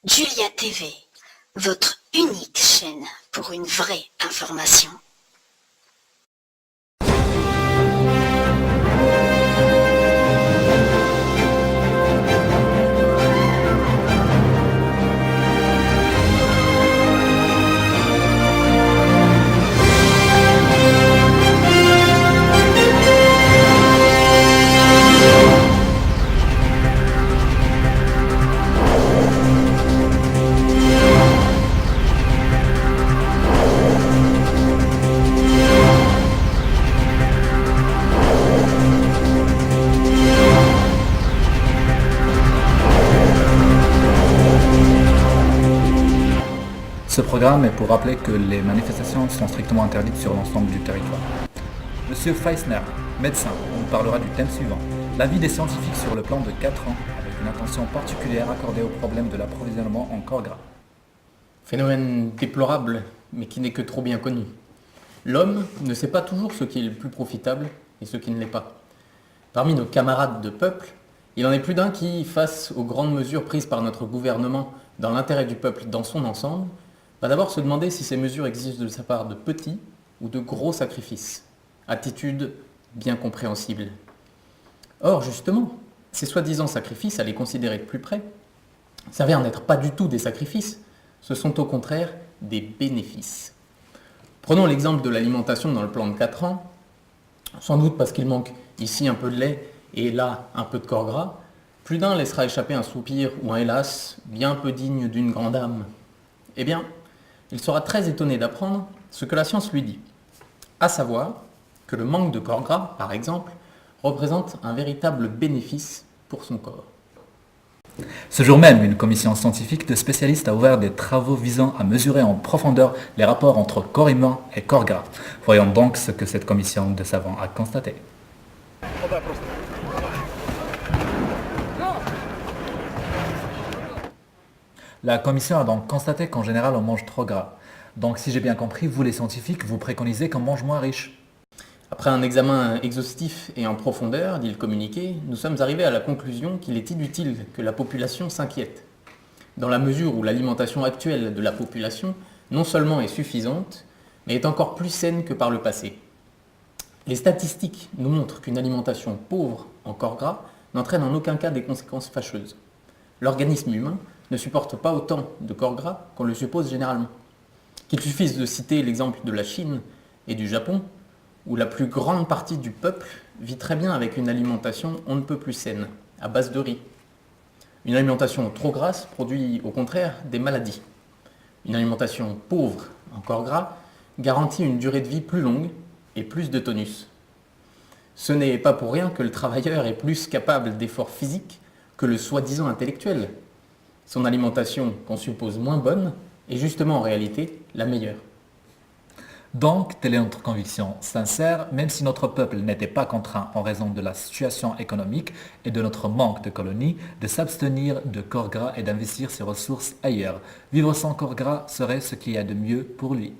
Julia TV, votre unique chaîne pour une vraie information. Ce programme est pour rappeler que les manifestations sont strictement interdites sur l'ensemble du territoire. Monsieur Feissner, médecin, nous parlera du thème suivant, l'avis des scientifiques sur le plan de 4 ans, avec une attention particulière accordée au problème de l'approvisionnement en corps gras. Phénomène déplorable, mais qui n'est que trop bien connu. L'homme ne sait pas toujours ce qui est le plus profitable et ce qui ne l'est pas. Parmi nos camarades de peuple, il en est plus d'un qui, face aux grandes mesures prises par notre gouvernement dans l'intérêt du peuple dans son ensemble, va d'abord se demander si ces mesures exigent de sa part de petits ou de gros sacrifices. Attitude bien compréhensible. Or, justement, ces soi-disant sacrifices, à les considérer de plus près, s'avèrent n'être pas du tout des sacrifices, ce sont au contraire des bénéfices. Prenons l'exemple de l'alimentation dans le plan de 4 ans, sans doute parce qu'il manque ici un peu de lait et là un peu de corps gras, plus d'un laissera échapper un soupir ou un hélas bien peu digne d'une grande âme. Eh bien, il sera très étonné d'apprendre ce que la science lui dit, à savoir que le manque de corps gras, par exemple, représente un véritable bénéfice pour son corps. Ce jour même, une commission scientifique de spécialistes a ouvert des travaux visant à mesurer en profondeur les rapports entre corps humain et corps gras. Voyons donc ce que cette commission de savants a constaté. La commission a donc constaté qu'en général on mange trop gras. Donc si j'ai bien compris, vous les scientifiques, vous préconisez qu'on mange moins riche. Après un examen exhaustif et en profondeur, dit le communiqué, nous sommes arrivés à la conclusion qu'il est inutile que la population s'inquiète. Dans la mesure où l'alimentation actuelle de la population non seulement est suffisante, mais est encore plus saine que par le passé. Les statistiques nous montrent qu'une alimentation pauvre en corps gras n'entraîne en aucun cas des conséquences fâcheuses. L'organisme humain ne supporte pas autant de corps gras qu'on le suppose généralement. Qu'il suffise de citer l'exemple de la Chine et du Japon, où la plus grande partie du peuple vit très bien avec une alimentation on ne peut plus saine, à base de riz. Une alimentation trop grasse produit au contraire des maladies. Une alimentation pauvre en corps gras garantit une durée de vie plus longue et plus de tonus. Ce n'est pas pour rien que le travailleur est plus capable d'efforts physiques que le soi-disant intellectuel. Son alimentation, qu'on suppose moins bonne, est justement en réalité la meilleure. Donc, telle est notre conviction sincère, même si notre peuple n'était pas contraint en raison de la situation économique et de notre manque de colonies, de s'abstenir de corps gras et d'investir ses ressources ailleurs. Vivre sans corps gras serait ce qu'il y a de mieux pour lui.